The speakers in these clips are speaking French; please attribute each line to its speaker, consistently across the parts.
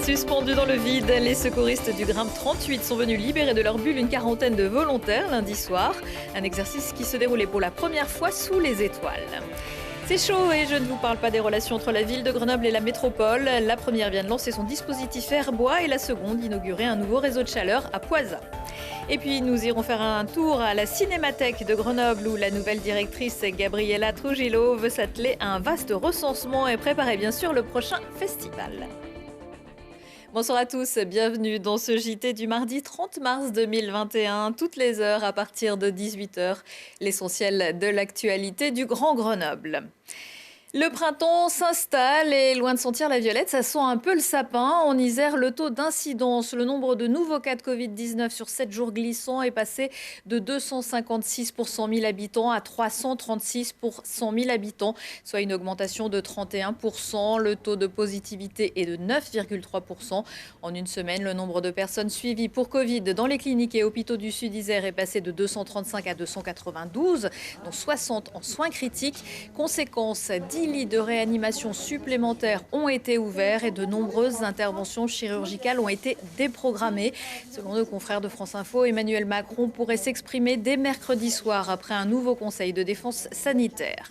Speaker 1: Suspendus dans le vide, les secouristes du Grimpe 38 sont venus libérer de leur bulle une quarantaine de volontaires lundi soir. Un exercice qui se déroulait pour la première fois sous les étoiles. C'est chaud et je ne vous parle pas des relations entre la ville de Grenoble et la métropole. La première vient de lancer son dispositif Airbois et la seconde d'inaugurer un nouveau réseau de chaleur à Poisa. Et puis nous irons faire un tour à la Cinémathèque de Grenoble où la nouvelle directrice Gabriela Trujillo veut s'atteler à un vaste recensement et préparer bien sûr le prochain festival. Bonsoir à tous, bienvenue dans ce JT du mardi 30 mars 2021, toutes les heures à partir de 18h, l'essentiel de l'actualité du Grand Grenoble. Le printemps s'installe et loin de sentir la violette, ça sent un peu le sapin. En Isère, le taux d'incidence, le nombre de nouveaux cas de Covid-19 sur 7 jours glissants est passé de 256 pour 100 000 habitants à 336 pour 100 000 habitants, soit une augmentation de 31%. Le taux de positivité est de 9,3%. En une semaine, le nombre de personnes suivies pour Covid dans les cliniques et hôpitaux du Sud-Isère est passé de 235 à 292, dont 60 en soins critiques. Conséquence, 10 lits de réanimation supplémentaires ont été ouverts et de nombreuses interventions chirurgicales ont été déprogrammées. Selon nos confrères de France Info, Emmanuel Macron pourrait s'exprimer dès mercredi soir après un nouveau conseil de défense sanitaire.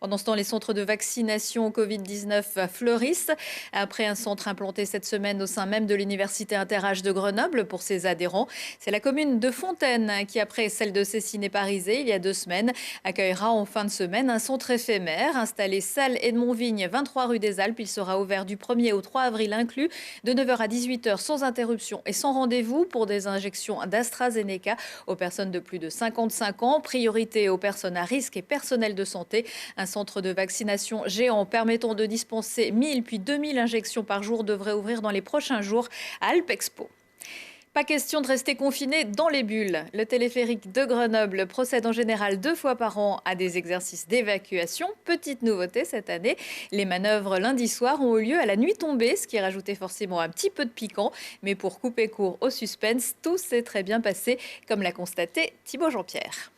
Speaker 1: Pendant ce temps, les centres de vaccination Covid-19 fleurissent. Après un centre implanté cette semaine au sein même de l'Université Inter-Âge de Grenoble pour ses adhérents, c'est la commune de Fontaine qui, après celle de Cessines-et-Parisé il y a 2 semaines, accueillera en fin de semaine un centre éphémère installé salle Edmond-Vigne, 23 rue des Alpes. Il sera ouvert du 1er au 3 avril inclus, de 9h à 18h sans interruption et sans rendez-vous pour des injections d'AstraZeneca aux personnes de plus de 55 ans. Priorité aux personnes à risque et personnel de santé. Un centre de vaccination géant permettant de dispenser 1000 puis 2000 injections par jour devrait ouvrir dans les prochains jours à Alpexpo. Pas question de rester confiné dans les bulles. Le téléphérique de Grenoble procède en général 2 fois par an à des exercices d'évacuation. Petite nouveauté cette année, les manœuvres lundi soir ont eu lieu à la nuit tombée, ce qui rajoutait forcément un petit peu de piquant. Mais pour couper court au suspense, tout s'est très bien passé, comme l'a constaté Thibaut Jean-Pierre.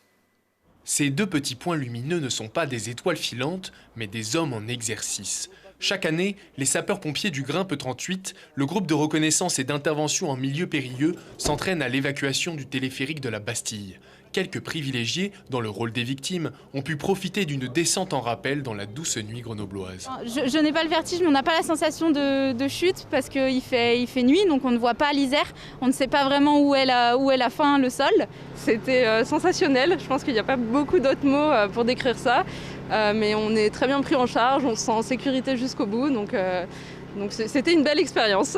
Speaker 2: Ces 2 petits points lumineux ne sont pas des étoiles filantes, mais des hommes en exercice. Chaque année, les sapeurs-pompiers du Grimpe 38, le groupe de reconnaissance et d'intervention en milieu périlleux, s'entraînent à l'évacuation du téléphérique de la Bastille. Quelques privilégiés, dans le rôle des victimes, ont pu profiter d'une descente en rappel dans la douce nuit grenobloise.
Speaker 3: Je n'ai pas le vertige, mais on n'a pas la sensation de chute parce qu'il fait nuit, donc on ne voit pas l'Isère. On ne sait pas vraiment où est la fin, le sol.
Speaker 4: C'était sensationnel, je pense qu'il n'y a pas beaucoup d'autres mots pour décrire ça. Mais on est très bien pris en charge, on se sent en sécurité jusqu'au bout, donc c'était une belle expérience.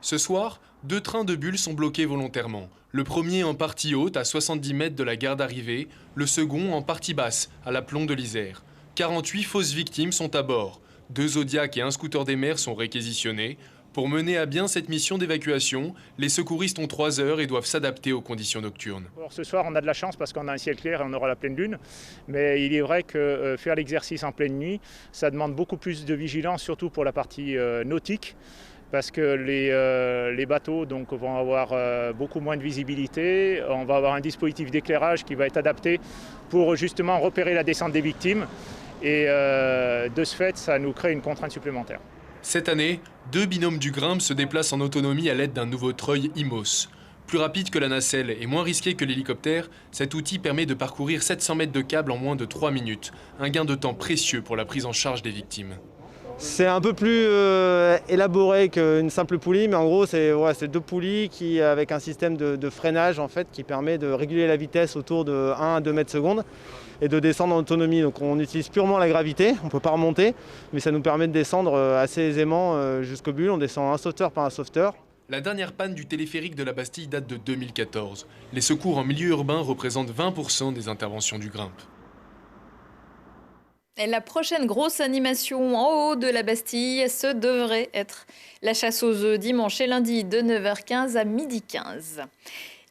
Speaker 2: Ce soir, 2 trains de bulles sont bloqués volontairement. Le premier en partie haute, à 70 mètres de la gare d'arrivée, le second en partie basse, à l'aplomb de l'Isère. 48 fausses victimes sont à bord. 2 Zodiac et un scooter des mers sont réquisitionnés. Pour mener à bien cette mission d'évacuation, les secouristes ont 3 heures et doivent s'adapter aux conditions nocturnes.
Speaker 5: Alors, ce soir, on a de la chance parce qu'on a un ciel clair et on aura la pleine lune. Mais il est vrai que faire l'exercice en pleine nuit, ça demande beaucoup plus de vigilance, surtout pour la partie nautique. Parce que les bateaux donc, vont avoir beaucoup moins de visibilité. On va avoir un dispositif d'éclairage qui va être adapté pour justement repérer la descente des victimes. Et de ce fait, ça nous crée une contrainte supplémentaire.
Speaker 2: Cette année, 2 binômes du Grimpe se déplacent en autonomie à l'aide d'un nouveau treuil IMOS. Plus rapide que la nacelle et moins risqué que l'hélicoptère, cet outil permet de parcourir 700 mètres de câble en moins de 3 minutes. Un gain de temps précieux pour la prise en charge des victimes.
Speaker 6: C'est un peu plus élaboré qu'une simple poulie, mais en gros c'est 2 poulies qui, avec un système de freinage en fait, qui permet de réguler la vitesse autour de 1 à 2 mètres secondes et de descendre en autonomie. Donc on utilise purement la gravité, on ne peut pas remonter, mais ça nous permet de descendre assez aisément jusqu'au but. On descend un sauveteur par un sauveteur.
Speaker 2: La dernière panne du téléphérique de la Bastille date de 2014. Les secours en milieu urbain représentent 20% des interventions du Grimpe.
Speaker 1: Et la prochaine grosse animation en haut de la Bastille, ce devrait être la chasse aux œufs dimanche et lundi de 9h15 à 12h15.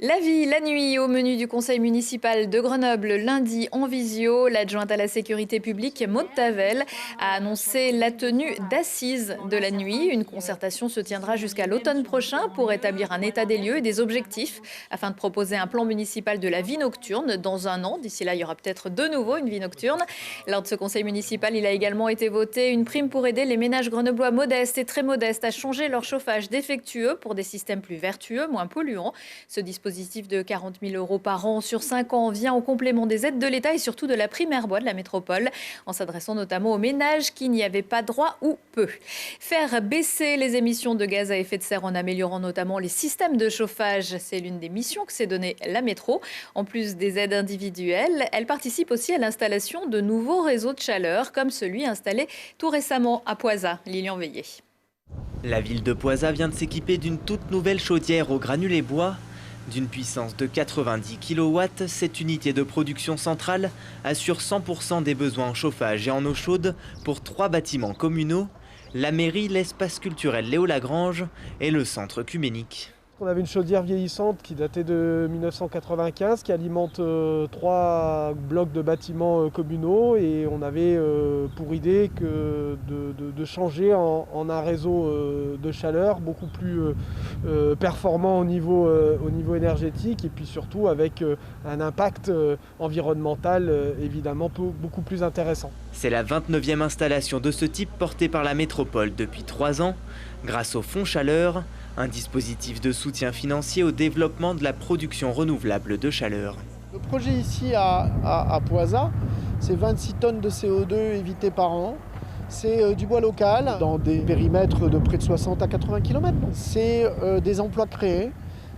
Speaker 1: La vie, la nuit, au menu du conseil municipal de Grenoble, lundi en visio, l'adjointe à la sécurité publique, Maud Tavel, a annoncé la tenue d'assises de la nuit. Une concertation se tiendra jusqu'à l'automne prochain pour établir un état des lieux et des objectifs afin de proposer un plan municipal de la vie nocturne dans un an. D'ici là, il y aura peut-être de nouveau une vie nocturne. Lors de ce conseil municipal, il a également été voté une prime pour aider les ménages grenoblois modestes et très modestes à changer leur chauffage défectueux pour des systèmes plus vertueux, moins polluants. Ce dispositif de 40 000 € par an sur 5 ans vient au complément des aides de l'État et surtout de la prime Airbois de la métropole, en s'adressant notamment aux ménages qui n'y avaient pas droit ou peu. Faire baisser les émissions de gaz à effet de serre en améliorant notamment les systèmes de chauffage, c'est l'une des missions que s'est donnée la métro. En plus des aides individuelles, elle participe aussi à l'installation de nouveaux réseaux de chaleur, comme celui installé tout récemment à Poisa. Lilian Veillé.
Speaker 7: La ville de Poisa vient de s'équiper d'une toute nouvelle chaudière au granulé bois. D'une puissance de 90 kW, cette unité de production centrale assure 100% des besoins en chauffage et en eau chaude pour 3 bâtiments communaux, la mairie, l'espace culturel Léo Lagrange et le centre œcuménique.
Speaker 8: On avait une chaudière vieillissante qui datait de 1995, qui alimente 3 blocs de bâtiments communaux, et on avait pour idée de changer en un réseau de chaleur beaucoup plus performant au niveau énergétique, et puis surtout avec un impact environnemental évidemment beaucoup plus intéressant.
Speaker 7: C'est la 29e installation de ce type portée par la métropole depuis 3 ans, grâce au Fonds Chaleur, un dispositif de soutien financier au développement de la production renouvelable de chaleur.
Speaker 9: Le projet ici à Poisa, c'est 26 tonnes de CO2 évitées par an. C'est du bois local dans des périmètres de près de 60 à 80 km. C'est des emplois créés,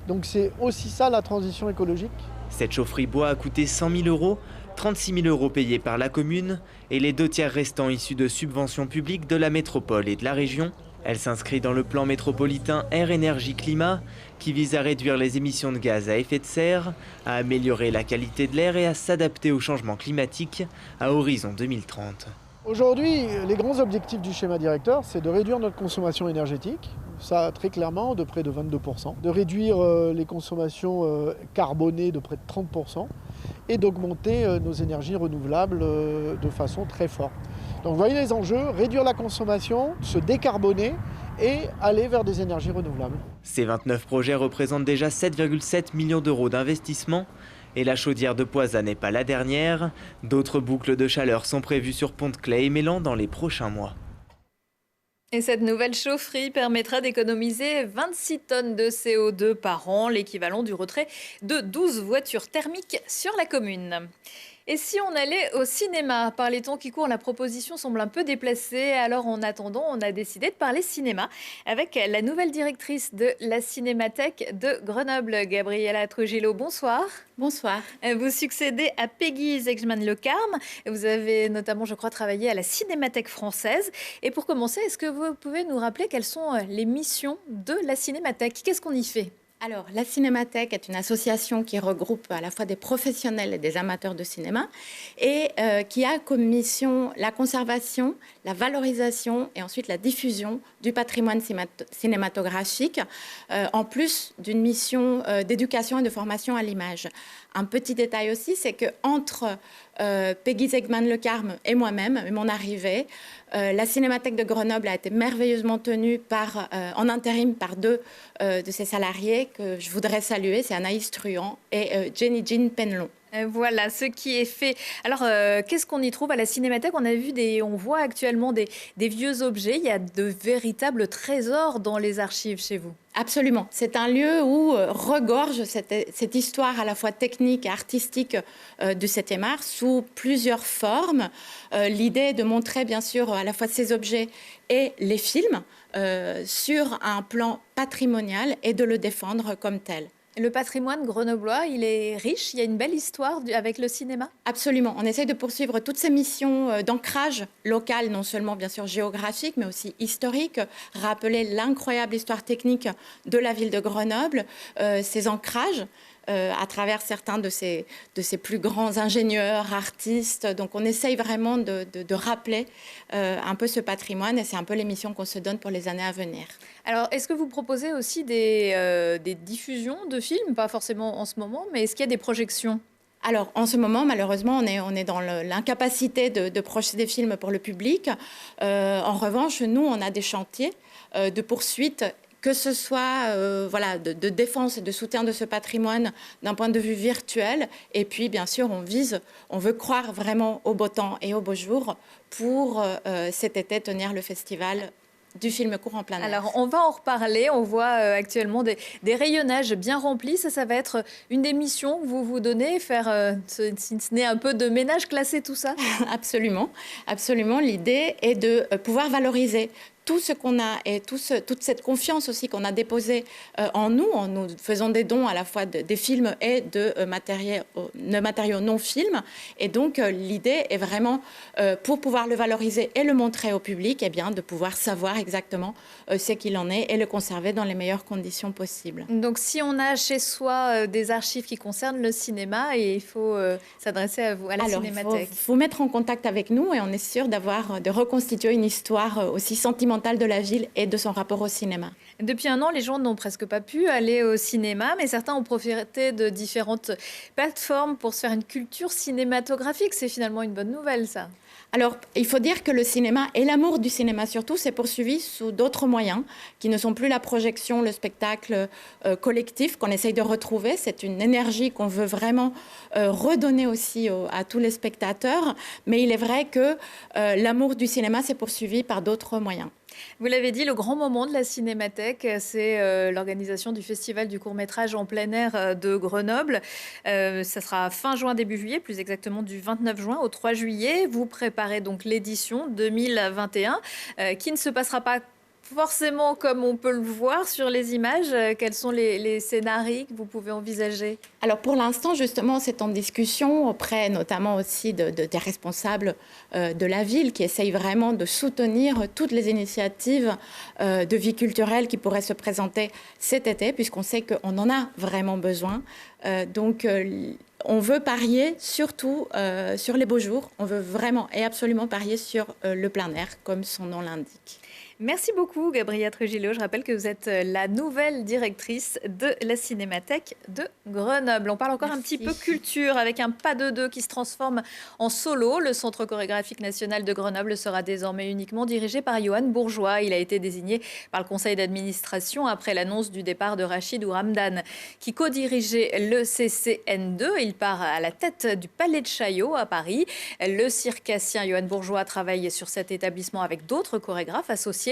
Speaker 9: donc c'est aussi ça la transition écologique.
Speaker 7: Cette chaufferie bois a coûté 100 000 €, 36 000 € payés par la commune et les 2 tiers restants issus de subventions publiques de la métropole et de la région. Elle s'inscrit dans le plan métropolitain Air Énergie Climat qui vise à réduire les émissions de gaz à effet de serre, à améliorer la qualité de l'air et à s'adapter au changement climatique à horizon 2030.
Speaker 9: Aujourd'hui, les grands objectifs du schéma directeur, c'est de réduire notre consommation énergétique, ça très clairement de près de 22%, de réduire les consommations carbonées de près de 30% et d'augmenter nos énergies renouvelables de façon très forte. Donc vous voyez les enjeux, réduire la consommation, se décarboner et aller vers des énergies renouvelables.
Speaker 7: Ces 29 projets représentent déjà 7,7 millions d'euros d'investissement. Et la chaudière de Poisa n'est pas la dernière. D'autres boucles de chaleur sont prévues sur Pont-de-Claix et Mélan dans les prochains mois.
Speaker 1: Et cette nouvelle chaufferie permettra d'économiser 26 tonnes de CO2 par an, l'équivalent du retrait de 12 voitures thermiques sur la commune. Et si on allait au cinéma, par les temps qui courent, la proposition semble un peu déplacée. Alors en attendant, on a décidé de parler cinéma avec la nouvelle directrice de la Cinémathèque de Grenoble, Gabriella Trujillo. Bonsoir.
Speaker 10: Bonsoir.
Speaker 1: Vous succédez à Peggy Zegman-Le Carme. Vous avez notamment, je crois, travaillé à la Cinémathèque française. Et pour commencer, est-ce que vous pouvez nous rappeler quelles sont les missions de la Cinémathèque? Qu'est-ce qu'on y fait?
Speaker 10: Alors, la Cinémathèque est une association qui regroupe à la fois des professionnels et des amateurs de cinéma et qui a comme mission la conservation, la valorisation et ensuite la diffusion du patrimoine cinématographique, en plus d'une mission d'éducation et de formation à l'image. Un petit détail aussi, c'est qu'entre Peggy Zegman-Le Carme et moi-même, mon arrivée, la Cinémathèque de Grenoble a été merveilleusement tenue en intérim par 2 de ses salariés que je voudrais saluer, c'est Anaïs Truand et Jenny Jean Penlon.
Speaker 1: Voilà ce qui est fait. Alors, qu'est-ce qu'on y trouve à la Cinémathèque? On voit actuellement des vieux objets. Il y a de véritables trésors dans les archives chez vous.
Speaker 10: Absolument. C'est un lieu où regorge cette histoire à la fois technique et artistique du 7e art sous plusieurs formes. L'idée est de montrer bien sûr à la fois ces objets et les films sur un plan patrimonial et de le défendre comme tel.
Speaker 1: Le patrimoine grenoblois, il est riche, il y a une belle histoire avec le cinéma?
Speaker 10: Absolument, on essaye de poursuivre toutes ces missions d'ancrage local, non seulement bien sûr géographique, mais aussi historique, rappeler l'incroyable histoire technique de la ville de Grenoble, ces ancrages à travers certains de ces plus grands ingénieurs, artistes. Donc on essaye vraiment de rappeler un peu ce patrimoine et c'est un peu les missions qu'on se donne pour les années à venir.
Speaker 1: Alors, est-ce que vous proposez aussi des diffusions de films? Pas forcément en ce moment, mais est-ce qu'il y a des projections?
Speaker 10: Alors, en ce moment, malheureusement, on est dans l'incapacité de projeter des films pour le public. En revanche, nous, on a des chantiers de poursuite, que ce soit de défense et de soutien de ce patrimoine d'un point de vue virtuel. Et puis, bien sûr, on veut croire vraiment au beau temps et au beau jour pour cet été tenir le festival du film court en plein air.
Speaker 1: Alors, on va en reparler. On voit actuellement des rayonnages bien remplis. Ça va être une des missions que vous vous donnez, faire, si ce n'est un peu de ménage, classer tout ça?
Speaker 10: Absolument, absolument. L'idée est de pouvoir valoriser tout ce qu'on a et toute cette confiance aussi qu'on a déposée en nous faisant des dons à la fois des films et de matériaux non-films. Et donc, l'idée est vraiment, pour pouvoir le valoriser et le montrer au public, eh bien, de pouvoir savoir exactement ce qu'il en est et le conserver dans les meilleures conditions possibles.
Speaker 1: Donc, si on a chez soi des archives qui concernent le cinéma, il faut s'adresser à vous, à la Cinémathèque.
Speaker 10: Il faut mettre en contact avec nous et on est sûr de reconstituer une histoire aussi sentimentale de la ville et de son rapport au cinéma.
Speaker 1: Depuis un an, les gens n'ont presque pas pu aller au cinéma, mais certains ont profité de différentes plateformes pour se faire une culture cinématographique. C'est finalement une bonne nouvelle, ça.
Speaker 10: Alors, il faut dire que le cinéma et l'amour du cinéma surtout s'est poursuivi sous d'autres moyens qui ne sont plus la projection, le spectacle collectif qu'on essaye de retrouver. C'est une énergie qu'on veut vraiment redonner aussi à tous les spectateurs. Mais il est vrai que l'amour du cinéma s'est poursuivi par d'autres moyens.
Speaker 1: Vous l'avez dit, le grand moment de la Cinémathèque, c'est l'organisation du Festival du court-métrage en plein air de Grenoble. Ça sera fin juin, début juillet, plus exactement du 29 juin au 3 juillet. Vous préparez donc l'édition 2021 qui ne se passera pas forcément comme on peut le voir sur les images. Quels sont les scénarios que vous pouvez envisager?
Speaker 10: Alors pour l'instant, justement, c'est en discussion auprès notamment aussi des responsables de la ville qui essayent vraiment de soutenir toutes les initiatives de vie culturelle qui pourraient se présenter cet été, puisqu'on sait qu'on en a vraiment besoin. Donc on veut parier surtout sur les beaux jours. On veut vraiment et absolument parier sur le plein air, comme son nom l'indique.
Speaker 1: Merci beaucoup, Gabriella Trujillo. Je rappelle que vous êtes la nouvelle directrice de la Cinémathèque de Grenoble. On parle encore un petit peu culture avec un pas de deux qui se transforme en solo. Le Centre chorégraphique national de Grenoble sera désormais uniquement dirigé par Johan Bourgeois. Il a été désigné par le conseil d'administration après l'annonce du départ de Rachid Ouramdan, qui co-dirigeait le CCN2. Il part à la tête du Palais de Chaillot à Paris. Le circassien Johan Bourgeois travaille sur cet établissement avec d'autres chorégraphes associés.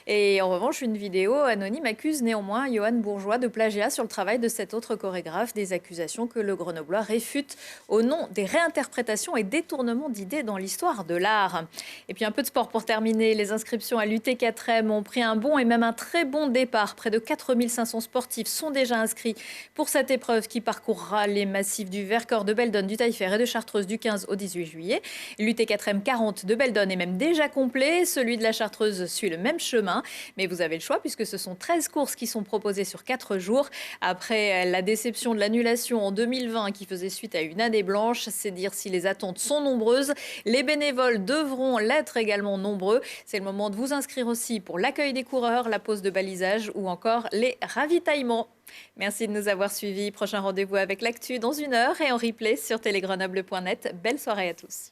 Speaker 1: Et en revanche, une vidéo anonyme accuse néanmoins Johan Bourgeois de plagiat sur le travail de cet autre chorégraphe, des accusations que le Grenoblois réfute au nom des réinterprétations et détournements d'idées dans l'histoire de l'art. Et puis un peu de sport pour terminer. Les inscriptions à l'UT4M ont pris un bon et même un très bon départ. Près de 4500 sportifs sont déjà inscrits pour cette épreuve qui parcourra les massifs du Vercors, de Beldonne, du Taillefer et de Chartreuse du 15 au 18 juillet. L'UT4M 40 de Beldonne est même déjà complet. Celui de la Chartreuse suit le même chemin, mais vous avez le choix puisque ce sont 13 courses qui sont proposées sur 4 jours. Après la déception de l'annulation en 2020 qui faisait suite à une année blanche, c'est dire si les attentes sont nombreuses. Les bénévoles devront l'être également nombreux. C'est le moment de vous inscrire aussi pour l'accueil des coureurs, la pose de balisage ou encore les ravitaillements. Merci de nous avoir suivis. Prochain rendez-vous avec l'actu dans 1 heure et en replay sur télégrenoble.net. Belle soirée à tous.